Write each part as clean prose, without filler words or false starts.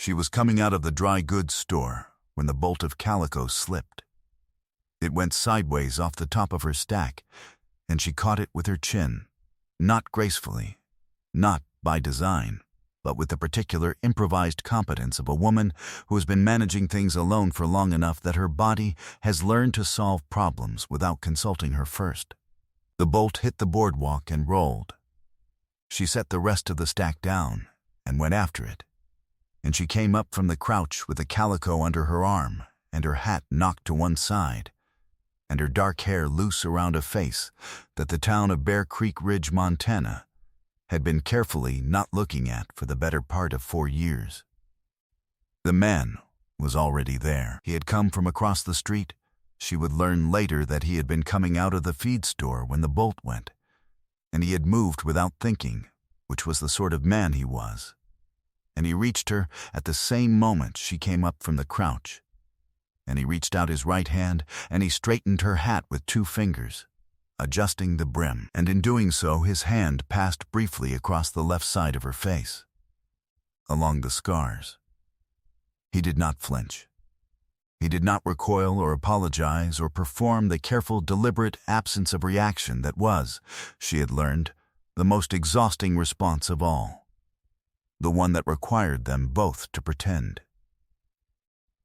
She was coming out of the dry goods store when the bolt of calico slipped. It went sideways off the top of her stack, and she caught it with her chin, not gracefully, not by design, but with the particular improvised competence of a woman who has been managing things alone for long enough that her body has learned to solve problems without consulting her first. The bolt hit the boardwalk and rolled. She set the rest of the stack down and went after it, and she came up from the crouch with the calico under her arm and her hat knocked to one side, and her dark hair loose around a face that the town of Bear Creek Ridge, Montana, had been carefully not looking at for the better part of 4 years. The man was already there. He had come from across the street. She would learn later that he had been coming out of the feed store when the bolt went, and he had moved without thinking, which was the sort of man he was. And he reached her at the same moment she came up from the crouch, and he reached out his right hand and he straightened her hat with 2 fingers, adjusting the brim, and in doing so his hand passed briefly across the left side of her face, along the scars. He did not flinch. He did not recoil or apologize or perform the careful, deliberate absence of reaction that was, she had learned, the most exhausting response of all, the one that required them both to pretend.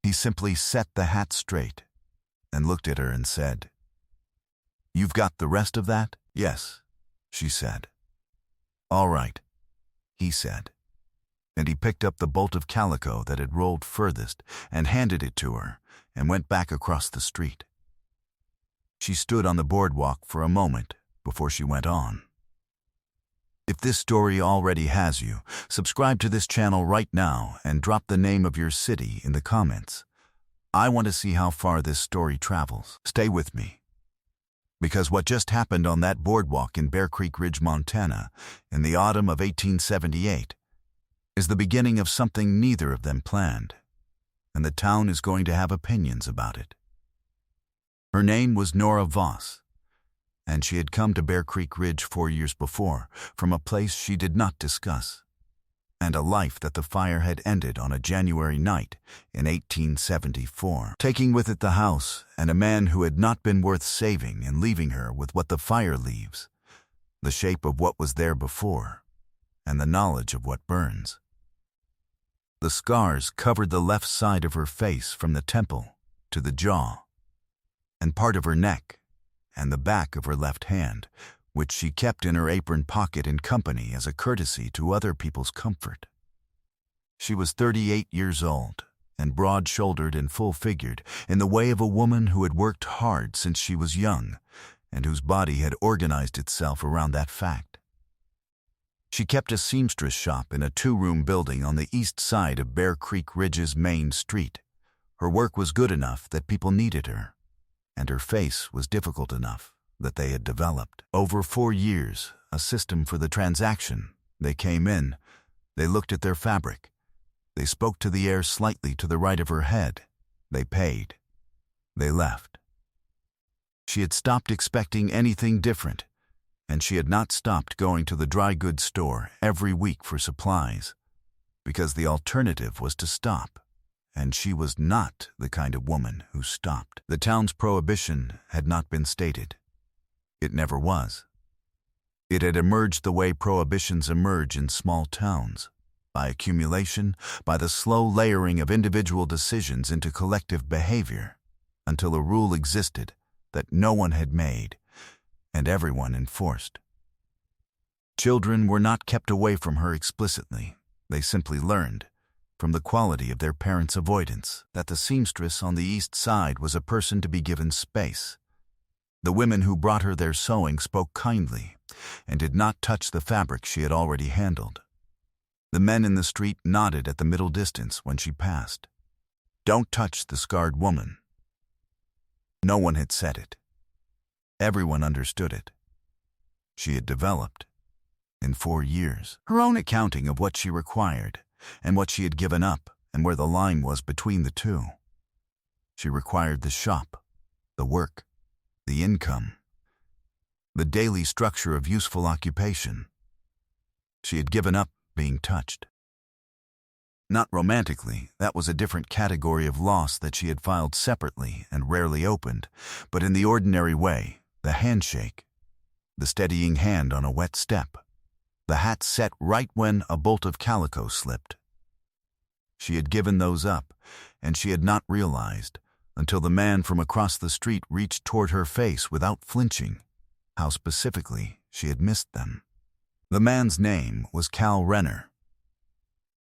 He simply set the hat straight and looked at her and said, "You've got the rest of that?" "Yes," she said. "All right," he said, and he picked up the bolt of calico that had rolled furthest and handed it to her and went back across the street. She stood on the boardwalk for a moment before she went on. If this story already has you, subscribe to this channel right now and drop the name of your city in the comments. I want to see how far this story travels. Stay with me, because what just happened on that boardwalk in Bear Creek Ridge, Montana, in the autumn of 1878, is the beginning of something neither of them planned, and the town is going to have opinions about it. Her name was Nora Voss, and she had come to Bear Creek Ridge 4 years before from a place she did not discuss, and a life that the fire had ended on a January night in 1874, taking with it the house and a man who had not been worth saving and leaving her with what the fire leaves, the shape of what was there before, and the knowledge of what burns. The scars covered the left side of her face from the temple to the jaw, and part of her neck, and the back of her left hand, which she kept in her apron pocket in company as a courtesy to other people's comfort. She was 38 years old, and broad-shouldered and full-figured, in the way of a woman who had worked hard since she was young, and whose body had organized itself around that fact. She kept a seamstress shop in a 2-room building on the east side of Bear Creek Ridge's main street. Her work was good enough that people needed her, and her face was difficult enough that they had developed, over 4 years, a system for the transaction. They came in, they looked at their fabric, they spoke to the air slightly to the right of her head, they paid, they left. She had stopped expecting anything different, and she had not stopped going to the dry goods store every week for supplies, because the alternative was to stop. And she was not the kind of woman who stopped. The town's prohibition had not been stated. It never was. It had emerged the way prohibitions emerge in small towns, by accumulation, by the slow layering of individual decisions into collective behavior, until a rule existed that no one had made and everyone enforced. Children were not kept away from her explicitly. They simply learned, from the quality of their parents' avoidance, that the seamstress on the east side was a person to be given space. The women who brought her their sewing spoke kindly and did not touch the fabric she had already handled. The men in the street nodded at the middle distance when she passed. "Don't touch the scarred woman." No one had said it. Everyone understood it. She had developed, in 4 years, her own accounting of what she required, and what she had given up, and where the line was between the two. She required the shop, the work, the income, the daily structure of useful occupation. She had given up being touched. Not romantically, that was a different category of loss that she had filed separately and rarely opened, but in the ordinary way, the handshake, the steadying hand on a wet step, the hat set right when a bolt of calico slipped. She had given those up, and she had not realized, until the man from across the street reached toward her face without flinching, how specifically she had missed them. The man's name was Cal Renner.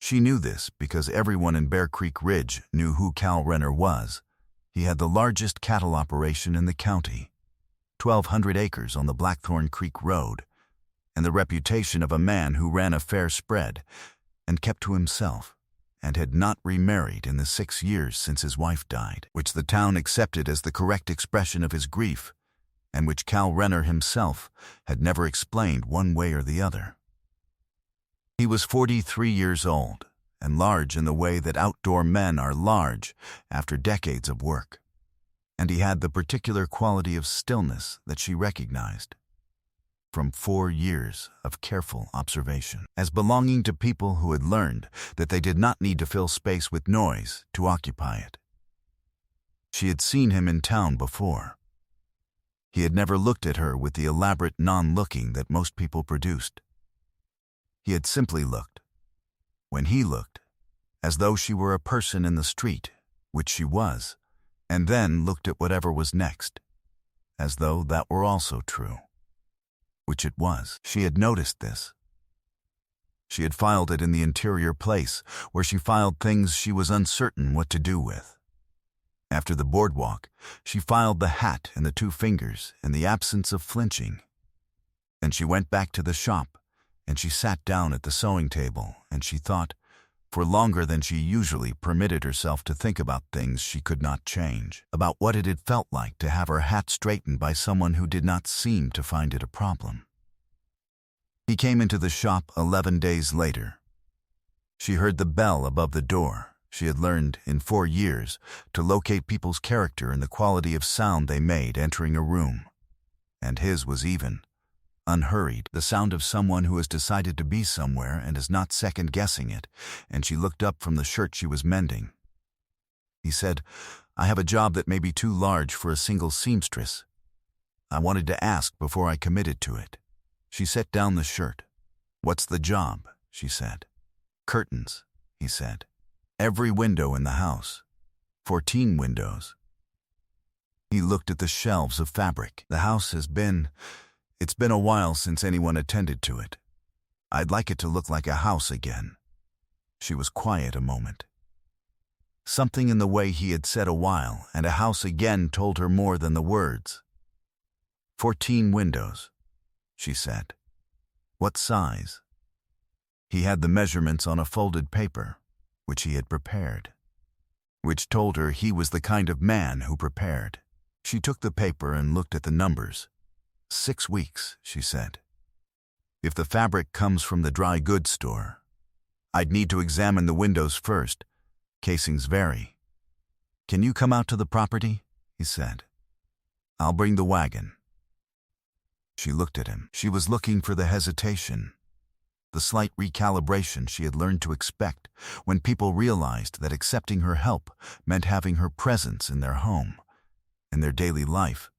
She knew this because everyone in Bear Creek Ridge knew who Cal Renner was. He had the largest cattle operation in the county, 1,200 acres on the Blackthorn Creek Road, and the reputation of a man who ran a fair spread and kept to himself, and had not remarried in the 6 years since his wife died, which the town accepted as the correct expression of his grief, and which Cal Renner himself had never explained one way or the other. He was 43 years old, and large in the way that outdoor men are large after decades of work, and he had the particular quality of stillness that she recognized from 4 years of careful observation, as belonging to people who had learned that they did not need to fill space with noise to occupy it. She had seen him in town before. He had never looked at her with the elaborate non-looking that most people produced. He had simply looked, when he looked, as though she were a person in the street, which she was, and then looked at whatever was next, as though that were also true, which it was. She had noticed this. She had filed it in the interior place, where she filed things she was uncertain what to do with. After the boardwalk, she filed the hat and the 2 fingers in the absence of flinching. Then she went back to the shop, and she sat down at the sewing table, and she thought, for longer than she usually permitted herself to think about things she could not change, about what it had felt like to have her hat straightened by someone who did not seem to find it a problem. He came into the shop 11 days later. She heard the bell above the door. She had learned, in 4 years, to locate people's character in the quality of sound they made entering a room. And his was even, unhurried, the sound of someone who has decided to be somewhere and is not second-guessing it, and she looked up from the shirt she was mending. He said, "I have a job that may be too large for a single seamstress. I wanted to ask before I committed to it." She set down the shirt. "What's the job?" she said. "Curtains," he said. "Every window in the house. 14 windows." He looked at the shelves of fabric. "The house has been... It's been a while since anyone attended to it. I'd like it to look like a house again." She was quiet a moment. Something in the way he had said "a while" and "a house again" told her more than the words. 14 windows, she said. "What size?" He had the measurements on a folded paper, which he had prepared, which told her he was the kind of man who prepared. She took the paper and looked at the numbers. 6 weeks, she said. "If the fabric comes from the dry goods store, I'd need to examine the windows first. Casings vary. Can you come out to the property?" he said. "I'll bring the wagon." She looked at him. She was looking for the hesitation, the slight recalibration she had learned to expect when people realized that accepting her help meant having her presence in their home, in their daily life,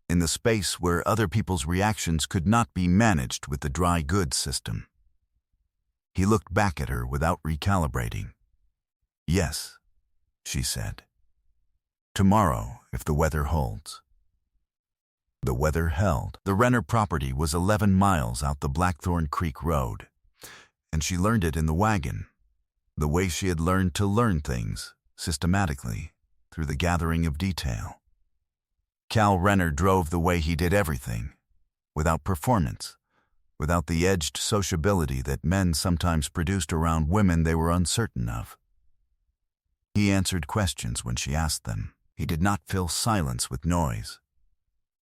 in the space where other people's reactions could not be managed with the dry goods system. He looked back at her without recalibrating. "Yes," she said. "Tomorrow, if the weather holds." The weather held. The Renner property was 11 miles out the Blackthorn Creek Road, and she learned it in the wagon, the way she had learned to learn things, systematically, through the gathering of detail. Cal Renner drove the way he did everything, without performance, without the edged sociability that men sometimes produced around women they were uncertain of. He answered questions when she asked them. He did not fill silence with noise.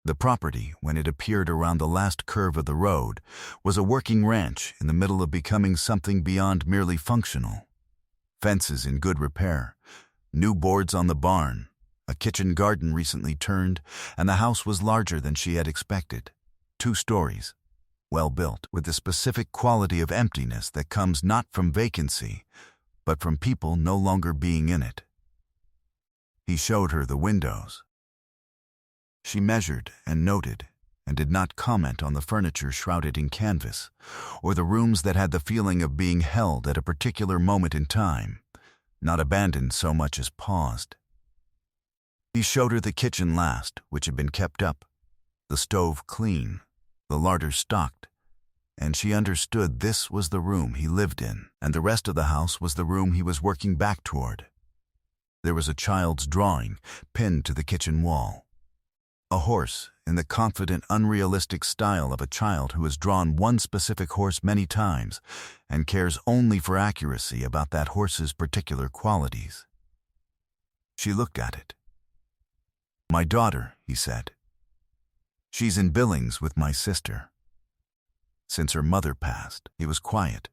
The property, when it appeared around the last curve of the road, was a working ranch in the middle of becoming something beyond merely functional. Fences in good repair, new boards on the barn, a kitchen garden recently turned, and the house was larger than she had expected. 2 stories, well built, with the specific quality of emptiness that comes not from vacancy, but from people no longer being in it. He showed her the windows. She measured and noted, and did not comment on the furniture shrouded in canvas, or the rooms that had the feeling of being held at a particular moment in time, not abandoned so much as paused. He showed her the kitchen last, which had been kept up, the stove clean, the larder stocked, and she understood this was the room he lived in, and the rest of the house was the room he was working back toward. There was a child's drawing pinned to the kitchen wall. A horse in the confident, unrealistic style of a child who has drawn one specific horse many times and cares only for accuracy about that horse's particular qualities. She looked at it. "My daughter," he said. "She's in Billings with my sister. Since her mother passed." He was quiet.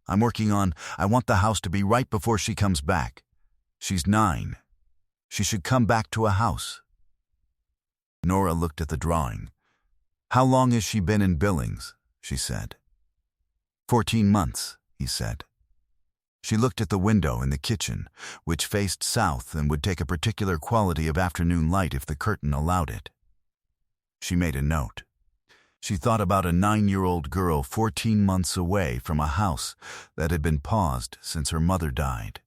I want the house to be right before she comes back. She's 9. She should come back to a house." Nora looked at the drawing. "How long has she been in Billings?" she said. 14 months, he said. She looked at the window in the kitchen, which faced south and would take a particular quality of afternoon light if the curtain allowed it. She made a note. She thought about a 9-year-old girl 14 months away from a house that had been paused since her mother died,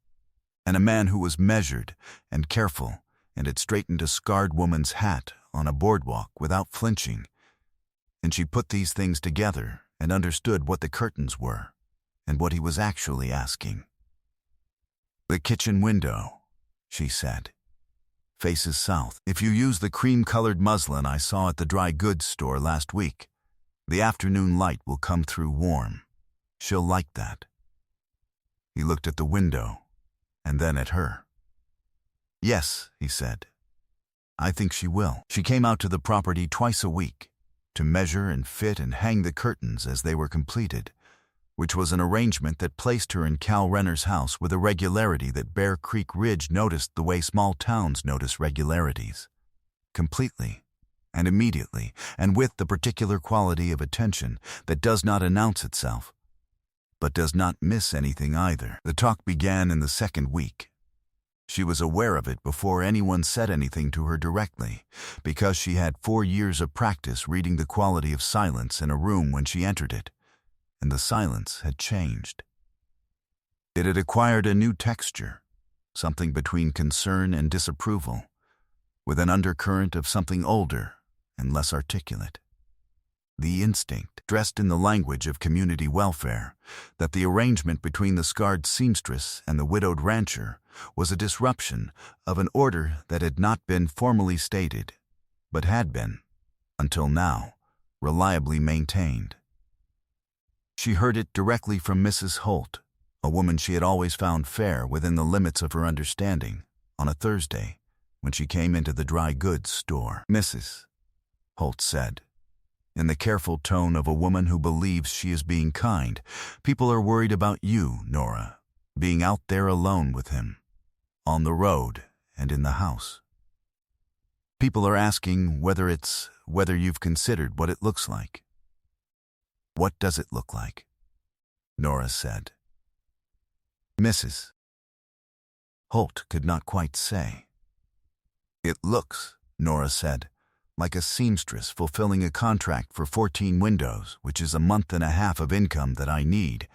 and a man who was measured and careful and had straightened a scarred woman's hat on a boardwalk without flinching, and she put these things together and understood what the curtains were and what he was actually asking. "The kitchen window," she said, "faces south. If you use the cream-colored muslin I saw at the dry goods store last week, the afternoon light will come through warm. She'll like that." He looked at the window and then at her. "Yes," he said, "I think she will." She came out to the property twice a week to measure and fit and hang the curtains as they were completed, which was an arrangement that placed her in Cal Renner's house with a regularity that Bear Creek Ridge noticed the way small towns notice regularities. Completely and immediately, and with the particular quality of attention that does not announce itself, but does not miss anything either. The talk began in the second week. She was aware of it before anyone said anything to her directly, because she had 4 years of practice reading the quality of silence in a room when she entered it, and the silence had changed. It had acquired a new texture, something between concern and disapproval, with an undercurrent of something older and less articulate. The instinct, dressed in the language of community welfare, that the arrangement between the scarred seamstress and the widowed rancher was a disruption of an order that had not been formally stated, but had been, until now, reliably maintained. She heard it directly from Mrs. Holt, a woman she had always found fair within the limits of her understanding, on a Thursday, when she came into the dry goods store. "Mrs. Holt said, in the careful tone of a woman who believes she is being kind, "people are worried about you, Nora, being out there alone with him, on the road and in the house. People are asking whether you've considered what it looks like." "What does it look like?" Nora said. Mrs. Holt could not quite say. "It looks," Nora said, "like a seamstress fulfilling a contract for 14 windows, which is a month and a half of income that I need,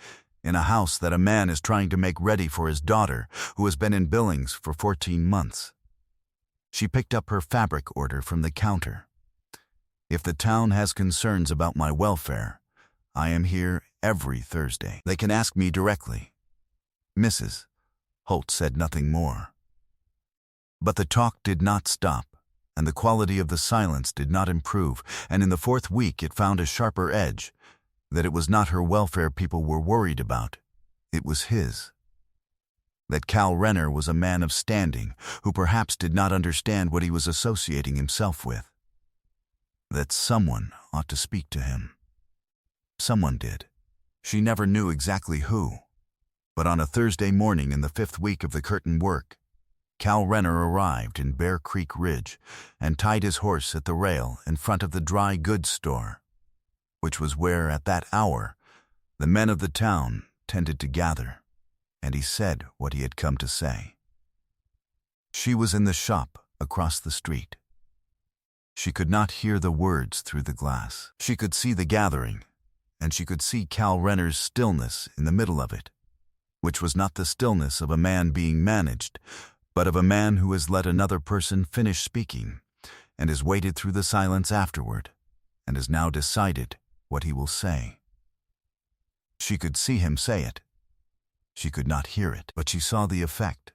in a house that a man is trying to make ready for his daughter, who has been in Billings for 14 months. She picked up her fabric order from the counter. "If the town has concerns about my welfare, I am here every Thursday. They can ask me directly." Mrs. Holt said nothing more. But the talk did not stop, and the quality of the silence did not improve, and in the 4th week it found a sharper edge, that it was not her welfare people were worried about, it was his. That Cal Renner was a man of standing, who perhaps did not understand what he was associating himself with. That someone ought to speak to him. Someone did. She never knew exactly who. But on a Thursday morning in the 5th week of the curtain work, Cal Renner arrived in Bear Creek Ridge and tied his horse at the rail in front of the dry goods store, which was where, at that hour, the men of the town tended to gather. and he said what he had come to say. She was in the shop across the street. She could not hear the words through the glass. She could see the gathering, and she could see Cal Renner's stillness in the middle of it, which was not the stillness of a man being managed, but of a man who has let another person finish speaking, and has waited through the silence afterward, and has now decided what he will say. She could see him say it. She could not hear it, but she saw the effect.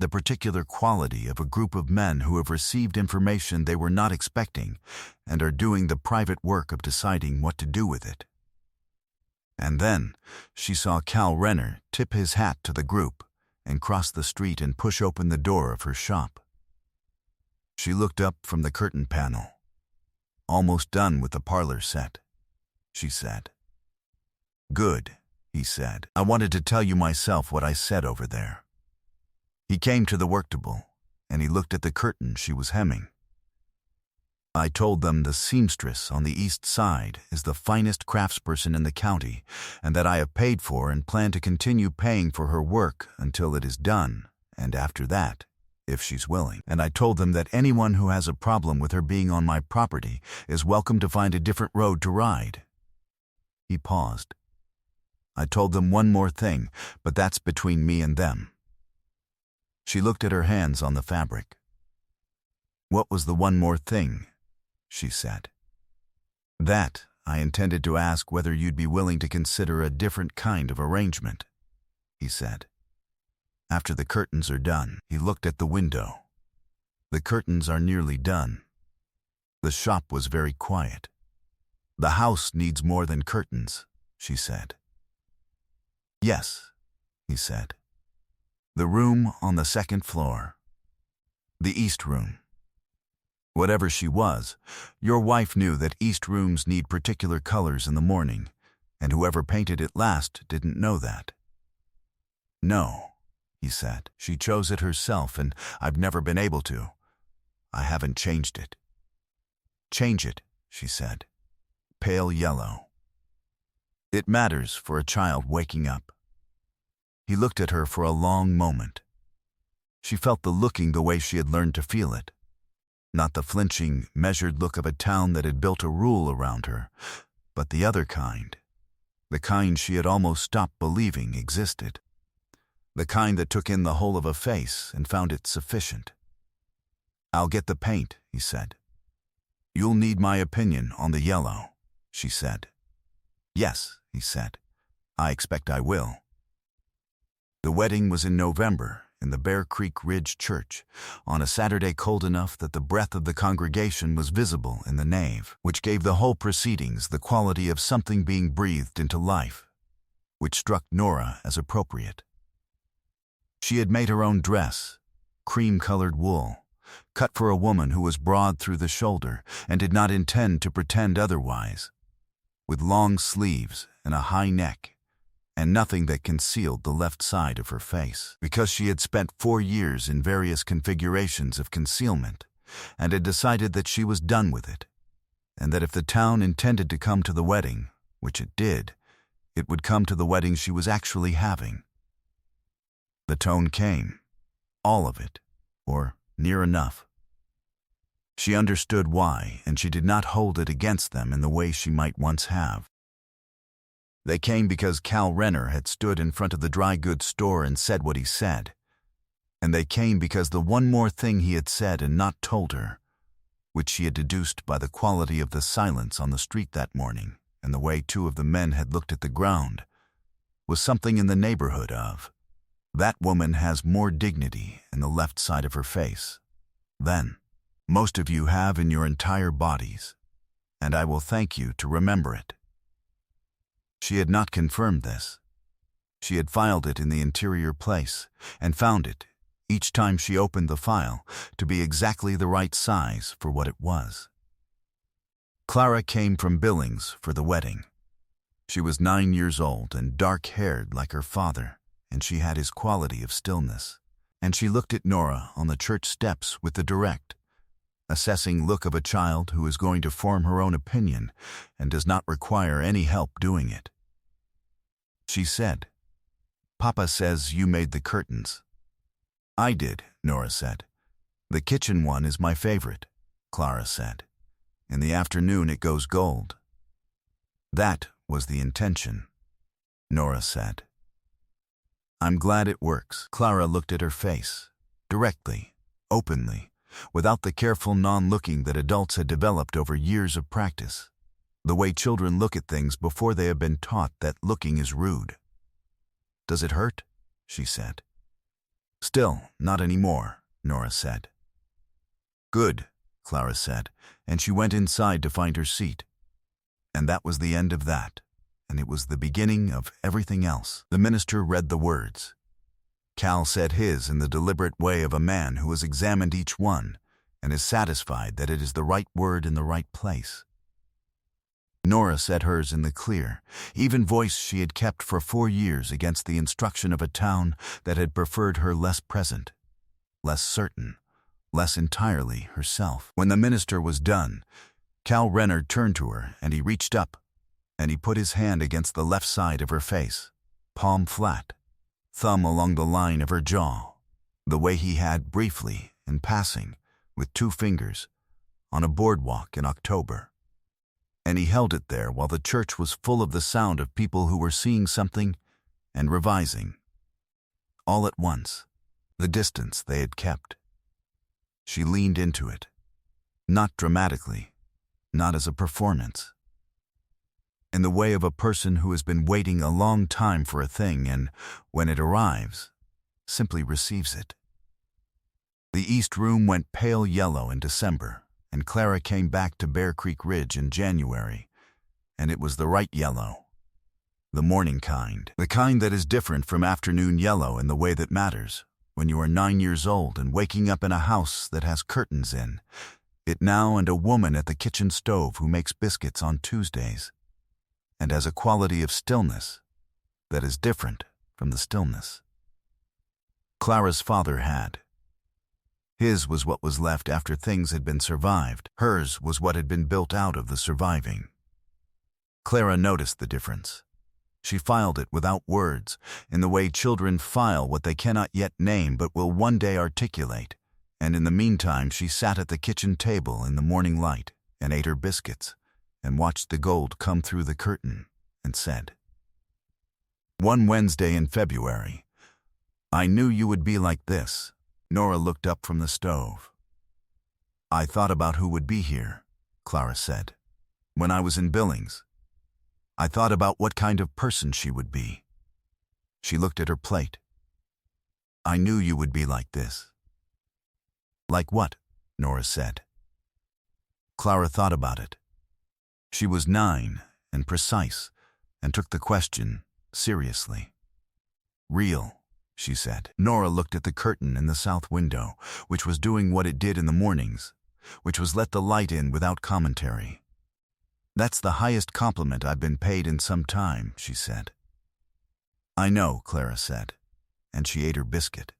The particular quality of a group of men who have received information they were not expecting and are doing the private work of deciding what to do with it. And then she saw Cal Renner tip his hat to the group and cross the street and push open the door of her shop. She looked up from the curtain panel. "Almost done with the parlor set," she said. "Good," he said. "I wanted to tell you myself what I said over there." He came to the worktable, and he looked at the curtain she was hemming. "I told them the seamstress on the east side is the finest craftsperson in the county, and that I have paid for and plan to continue paying for her work until it is done, and after that, if she's willing. And I told them that anyone who has a problem with her being on my property is welcome to find a different road to ride." He paused. "I told them one more thing, but that's between me and them." She looked at her hands on the fabric. "What was the one more thing?" she said. "That I intended to ask whether you'd be willing to consider a different kind of arrangement," he said. "After the curtains are done." He looked at the window. "The curtains are nearly done." The shop was very quiet. "The house needs more than curtains," she said. "Yes," he said. "The room on the second floor. The east room." Whatever she was, your wife knew that east rooms need particular colors in the morning, and whoever painted it last didn't know that. "No," he said. "She chose it herself, and I've never been able to. I haven't changed it." "Change it," she said. "Pale yellow. It matters for a child waking up." He looked at her for a long moment. She felt the looking the way she had learned to feel it. Not the flinching, measured look of a town that had built a rule around her, but the other kind. The kind she had almost stopped believing existed. The kind that took in the whole of a face and found it sufficient. "I'll get the paint," he said. "You'll need my opinion on the yellow," she said. "Yes," he said. "I expect I will." The wedding was in November in the Bear Creek Ridge Church, on a Saturday cold enough that the breath of the congregation was visible in the nave, which gave the whole proceedings the quality of something being breathed into life, which struck Nora as appropriate. She had made her own dress, cream-colored wool, cut for a woman who was broad through the shoulder and did not intend to pretend otherwise, with long sleeves and a high neck, and nothing that concealed the left side of her face, because she had spent 4 years in various configurations of concealment, and had decided that she was done with it, and that if the town intended to come to the wedding, which it did, it would come to the wedding she was actually having. The tone came, all of it, or near enough. She understood why, and she did not hold it against them in the way she might once have. They came because Cal Renner had stood in front of the dry goods store and said what he said. And they came because the one more thing he had said and not told her, which she had deduced by the quality of the silence on the street that morning and the way 2 of the men had looked at the ground, was something in the neighborhood of, "That woman has more dignity in the left side of her face than most of you have in your entire bodies, and I will thank you to remember it." She had not confirmed this. She had filed it in the interior place and found it, each time she opened the file, to be exactly the right size for what it was. Clara came from Billings for the wedding. She was 9 years old and dark-haired like her father, and she had his quality of stillness. And she looked at Nora on the church steps with the direct, assessing look of a child who is going to form her own opinion and does not require any help doing it. She said, Papa says you made the curtains. I did, Nora said. The kitchen one is my favorite, Clara said. In the afternoon it goes gold. That was the intention, Nora said. I'm glad it works. Clara looked at her face, directly, openly, without the careful non-looking that adults had developed over years of practice, the way children look at things before they have been taught that looking is rude. Does it hurt? She said. Still, not anymore, Nora said. Good, Clara said, and she went inside to find her seat. And that was the end of that, and it was the beginning of everything else. The minister read the words. Cal said his in the deliberate way of a man who has examined each one and is satisfied that it is the right word in the right place. Nora said hers in the clear, even voice she had kept for 4 years against the instruction of a town that had preferred her less present, less certain, less entirely herself. When the minister was done, Cal Renner turned to her and he reached up, and he put his hand against the left side of her face, palm flat, thumb along the line of her jaw, the way he had briefly, in passing, with 2 fingers, on a boardwalk in October. And he held it there while the church was full of the sound of people who were seeing something and revising. All at once, the distance they had kept. She leaned into it, not dramatically, not as a performance. In the way of a person who has been waiting a long time for a thing and, when it arrives, simply receives it. The East Room went pale yellow in December, and Clara came back to Bear Creek Ridge in January, and it was the right yellow. The morning kind. The kind that is different from afternoon yellow in the way that matters, when you are 9 years old and waking up in a house that has curtains in, it now and a woman at the kitchen stove who makes biscuits on Tuesdays, and has a quality of stillness that is different from the stillness Clara's father had. His was what was left after things had been survived. Hers was what had been built out of the surviving. Clara noticed the difference. She filed it without words, in the way children file what they cannot yet name but will one day articulate, and in the meantime she sat at the kitchen table in the morning light and ate her biscuits and watched the gold come through the curtain and said, "One Wednesday in February, I knew you would be like this." Nora looked up from the stove. "I thought about who would be here," Clara said. "When I was in Billings, I thought about what kind of person she would be." She looked at her plate. "I knew you would be like this." "Like what?" Nora said. Clara thought about it. She was 9 and precise and took the question seriously. "Real," she said. Nora looked at the curtain in the south window, which was doing what it did in the mornings, which was let the light in without commentary. "That's the highest compliment I've been paid in some time," she said. "I know," Clara said, and she ate her biscuit.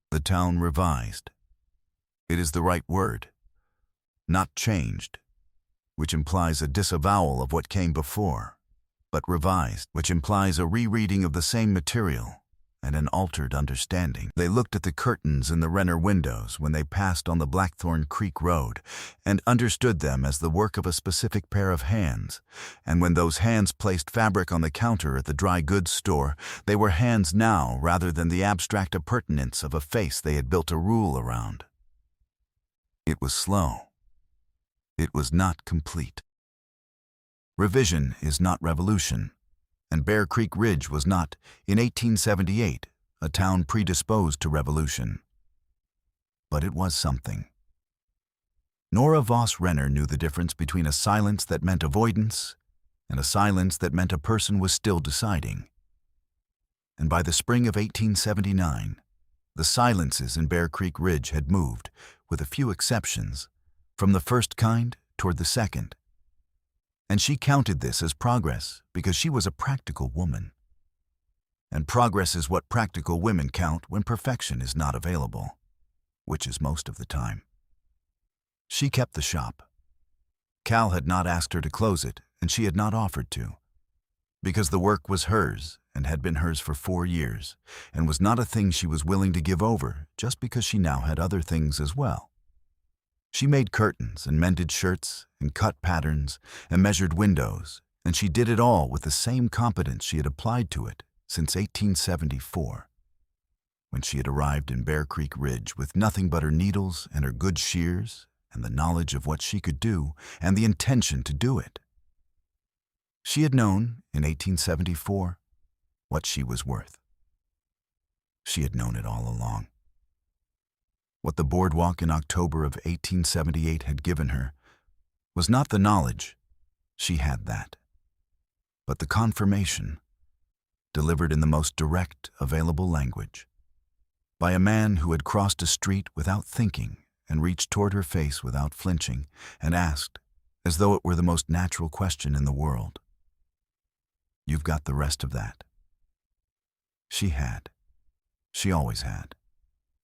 The town revised. It is the right word. Not changed, which implies a disavowal of what came before, but revised, which implies a rereading of the same material and an altered understanding. They looked at the curtains in the Renner windows when they passed on the Blackthorn Creek Road and understood them as the work of a specific pair of hands, and when those hands placed fabric on the counter at the dry goods store, they were hands now rather than the abstract appurtenance of a face they had built a rule around. It was slow. It was not complete. Revision is not revolution, and Bear Creek Ridge was not, in 1878, a town predisposed to revolution. But it was something. Nora Voss Renner knew the difference between a silence that meant avoidance and a silence that meant a person was still deciding. And by the spring of 1879, the silences in Bear Creek Ridge had moved, with a few exceptions, from the first kind toward the second. And she counted this as progress because she was a practical woman. And progress is what practical women count when perfection is not available, which is most of the time. She kept the shop. Cal had not asked her to close it, and she had not offered to, because the work was hers and had been hers for 4 years, and was not a thing she was willing to give over just because she now had other things as well. She made curtains and mended shirts and cut patterns and measured windows, and she did it all with the same competence she had applied to it since 1874, when she had arrived in Bear Creek Ridge with nothing but her needles and her good shears and the knowledge of what she could do and the intention to do it. She had known, in 1874, what she was worth. She had known it all along. What the boardwalk in October of 1878 had given her was not the knowledge, she had that, but the confirmation, delivered in the most direct available language, by a man who had crossed a street without thinking and reached toward her face without flinching and asked, as though it were the most natural question in the world, "You've got the rest of that?" She had. She always had.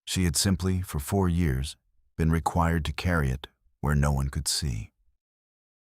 She had simply, for 4 years, been required to carry it where no one could see.